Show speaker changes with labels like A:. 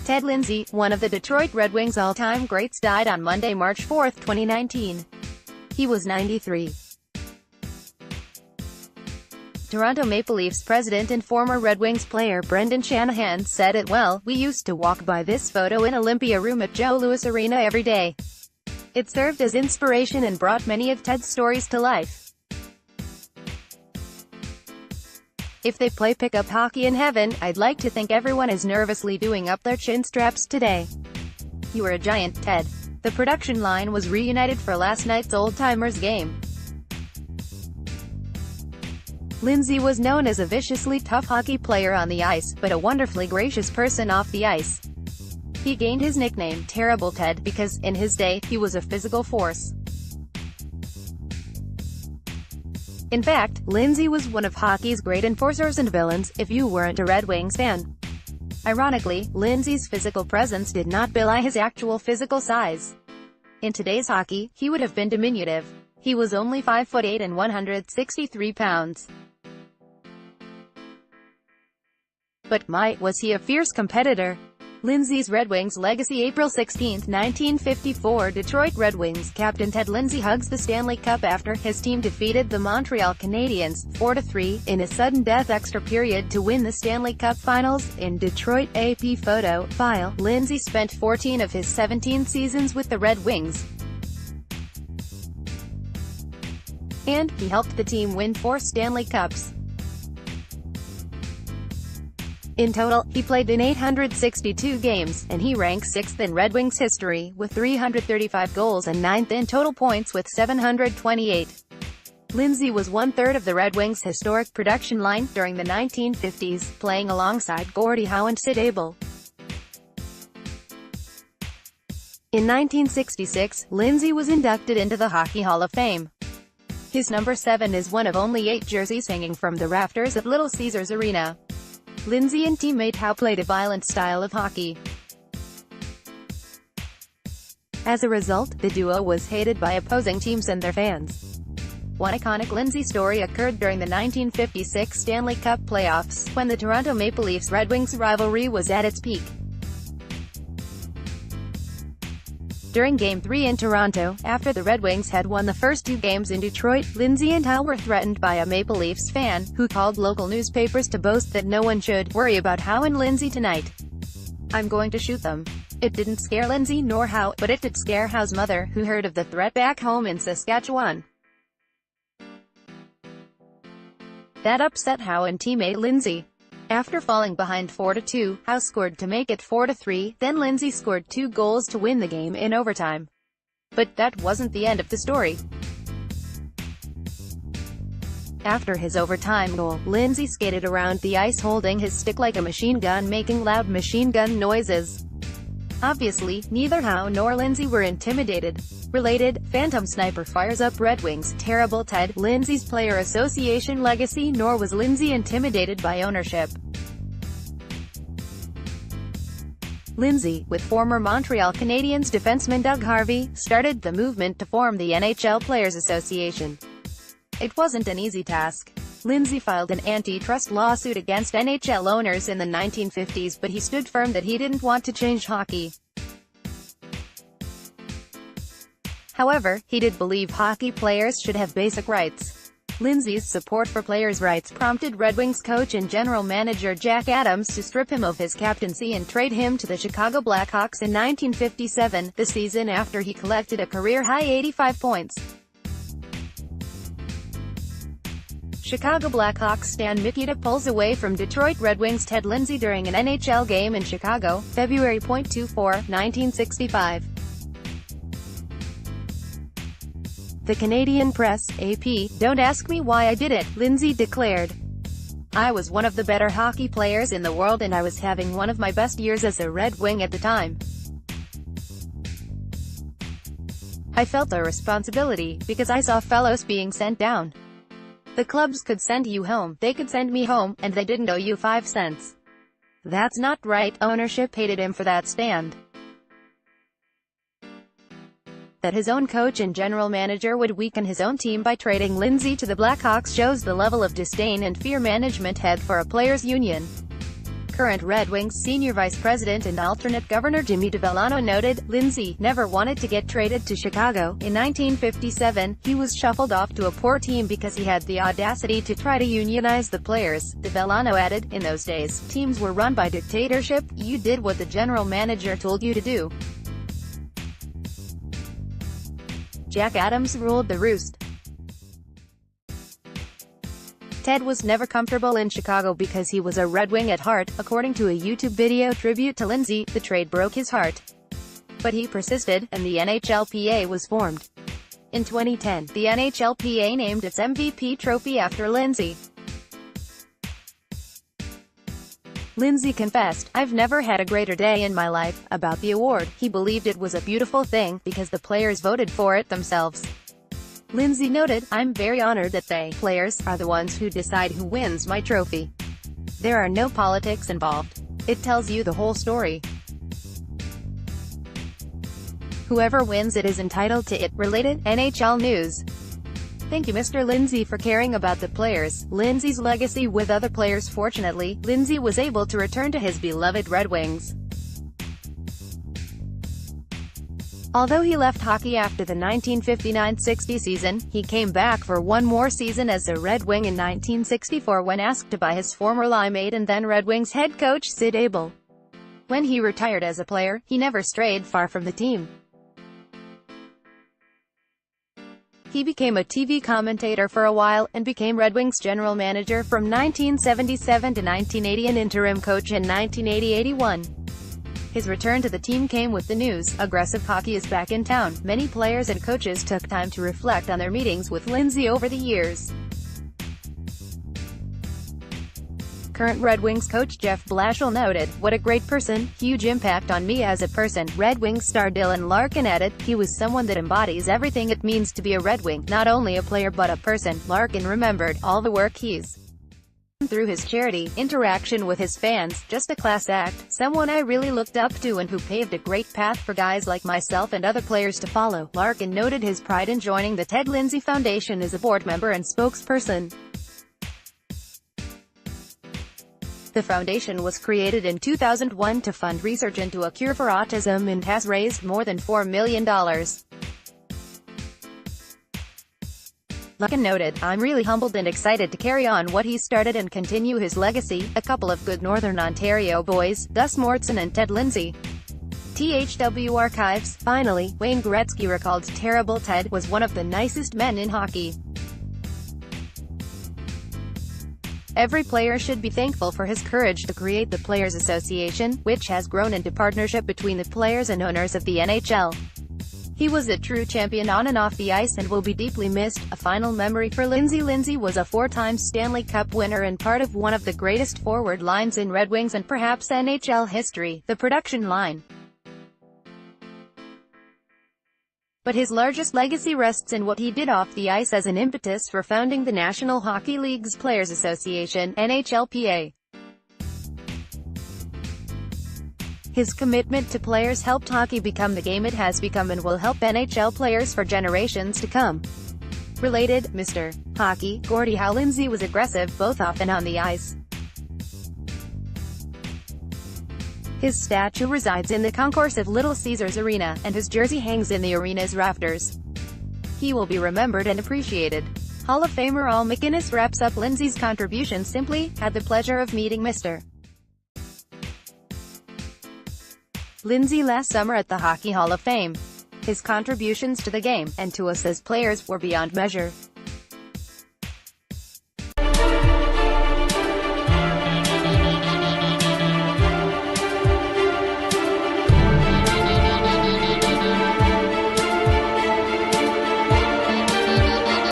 A: Ted Lindsay, one of the Detroit Red Wings' all-time greats, died on Monday, March 4, 2019. He was 93. Toronto Maple Leafs president and former Red Wings player Brendan Shanahan said it well, "We used to walk by this photo in Olympia room at Joe Louis Arena every day. It served as inspiration and brought many of Ted's stories to life. If they play pickup hockey in heaven, I'd like to think everyone is nervously doing up their chin straps today. You were a giant, Ted." The production line was reunited for last night's old-timers game. Lindsay was known as a viciously tough hockey player on the ice, but a wonderfully gracious person off the ice. He gained his nickname, Terrible Ted, because, in his day, he was a physical force. In fact, Lindsay was one of hockey's great enforcers and villains, if you weren't a Red Wings fan. Ironically, Lindsay's physical presence did not belie his actual physical size. In today's hockey, he would have been diminutive. He was only 5'8" and 163 pounds. But my, was he a fierce competitor. Lindsay's Red Wings legacy. April 16, 1954, Detroit Red Wings captain Ted Lindsay hugs the Stanley Cup after his team defeated the Montreal Canadiens 4-3 in a sudden death extra period to win the Stanley Cup Finals. In Detroit AP photo file, Lindsay spent 14 of his 17 seasons with the Red Wings, and he helped the team win 4 Stanley Cups. In total, he played in 862 games, and he ranks 6th in Red Wings history, with 335 goals, and 9th in total points with 728. Lindsay was one-third of the Red Wings' historic production line during the 1950s, playing alongside Gordie Howe and Sid Abel. In 1966, Lindsay was inducted into the Hockey Hall of Fame. His number 7 is one of only 8 jerseys hanging from the rafters at Little Caesars Arena. Lindsay and teammate Howe played a violent style of hockey. As a result, the duo was hated by opposing teams and their fans. One iconic Lindsay story occurred during the 1956 Stanley Cup playoffs, when the Toronto Maple Leafs-Red Wings rivalry was at its peak. During Game 3 in Toronto, after the Red Wings had won the first 2 games in Detroit, Lindsay and Howe were threatened by a Maple Leafs fan, who called local newspapers to boast that no one should worry about Howe and Lindsay tonight. "I'm going to shoot them." It didn't scare Lindsay nor Howe, but it did scare Howe's mother, who heard of the threat back home in Saskatchewan. That upset Howe and teammate Lindsay. After falling behind 4-2, Howe scored to make it 4-3, then Lindsay scored 2 goals to win the game in overtime. But that wasn't the end of the story. After his overtime goal, Lindsay skated around the ice holding his stick like a machine gun, making loud machine gun noises. Obviously, neither Howe nor Lindsay were intimidated. Related, Phantom Sniper fires up Red Wings, Terrible Ted, Lindsay's Player Association legacy. Nor was Lindsay intimidated by ownership. Lindsay, with former Montreal Canadiens defenseman Doug Harvey, started the movement to form the NHL Players Association. It wasn't an easy task. Lindsay filed an antitrust lawsuit against NHL owners in the 1950s, but he stood firm that he didn't want to change hockey. However, he did believe hockey players should have basic rights. Lindsay's support for players' rights prompted Red Wings coach and general manager Jack Adams to strip him of his captaincy and trade him to the Chicago Blackhawks in 1957, the season after he collected a career-high 85 points. Chicago Blackhawks Stan Mikita pulls away from Detroit Red Wings Ted Lindsay during an NHL game in Chicago, February 24, 1965. The Canadian Press, AP, "Don't ask me why I did it," Lindsay declared. "I was one of the better hockey players in the world and I was having one of my best years as a Red Wing at the time. I felt a responsibility, because I saw fellows being sent down. The clubs could send you home, they could send me home, and they didn't owe you 5 cents. That's not right." Ownership hated him for that stand. That his own coach and general manager would weaken his own team by trading Lindsay to the Blackhawks shows the level of disdain and fear management had for a players' union. current Red Wings senior vice president and alternate governor Jimmy DeVellano noted, Lindsay never wanted to get traded to Chicago. In 1957, he was shuffled off to a poor team because he had the audacity to try to unionize the players. DeVellano added, in those days, teams were run by dictatorship. You did what the general manager told you to do. Jack Adams ruled the roost. Ted was never comfortable in Chicago because he was a Red Wing at heart. According to a YouTube video tribute to Lindsay, the trade broke his heart. But he persisted, and the NHLPA was formed. In 2010, the NHLPA named its MVP trophy after Lindsay. Lindsay confessed, "I've never had a greater day in my life," about the award. He believed it was a beautiful thing, because the players voted for it themselves. Lindsay noted, "I'm very honored that they, players, are the ones who decide who wins my trophy. There are no politics involved. It tells you the whole story. Whoever wins it is entitled to it." Related, NHL News. Thank you Mr. Lindsay for caring about the players. Lindsay's legacy with other players. Fortunately, Lindsay was able to return to his beloved Red Wings. Although he left hockey after the 1959-60 season, he came back for one more season as a Red Wing in 1964 when asked by his former lie-mate and then Red Wings head coach Sid Abel. When he retired as a player, he never strayed far from the team. He became a TV commentator for a while, and became Red Wings general manager from 1977 to 1980 and interim coach in 1980-81. His return to the team came with the news, aggressive hockey is back in town. Many players and coaches took time to reflect on their meetings with Lindsay over the years. Current Red Wings coach Jeff Blashill noted, "What a great person, huge impact on me as a person." Red Wings star Dylan Larkin added, "He was someone that embodies everything it means to be a Red Wing, not only a player but a person." Larkin remembered, "All the work he's through his charity, interaction with his fans, just a class act, someone I really looked up to and who paved a great path for guys like myself and other players to follow." Larkin noted his pride in joining the Ted Lindsay Foundation as a board member and spokesperson. The foundation was created in 2001 to fund research into a cure for autism and has raised more than $4 million. Larkin noted, "I'm really humbled and excited to carry on what he started and continue his legacy. A couple of good Northern Ontario boys, Gus Mortson and Ted Lindsay." THW Archives. Finally, Wayne Gretzky recalled, "Terrible Ted was one of the nicest men in hockey. Every player should be thankful for his courage to create the Players Association, which has grown into partnership between the players and owners of the NHL. He was a true champion on and off the ice and will be deeply missed." A final memory for Lindsay. Lindsay was a four-time Stanley Cup winner and part of one of the greatest forward lines in Red Wings and perhaps NHL history, the production line. But his largest legacy rests in what he did off the ice as an impetus for founding the National Hockey League's Players Association, NHLPA. His commitment to players helped hockey become the game it has become and will help NHL players for generations to come. Related, Mr. Hockey, Gordie Howe. Lindsay was aggressive, both off and on the ice. His statue resides in the concourse of Little Caesars Arena, and his jersey hangs in the arena's rafters. He will be remembered and appreciated. Hall of Famer Al MacInnis wraps up Lindsay's contribution simply, "Had the pleasure of meeting Mr. Lindsay last summer at the Hockey Hall of Fame. His contributions to the game, and to us as players, were beyond measure.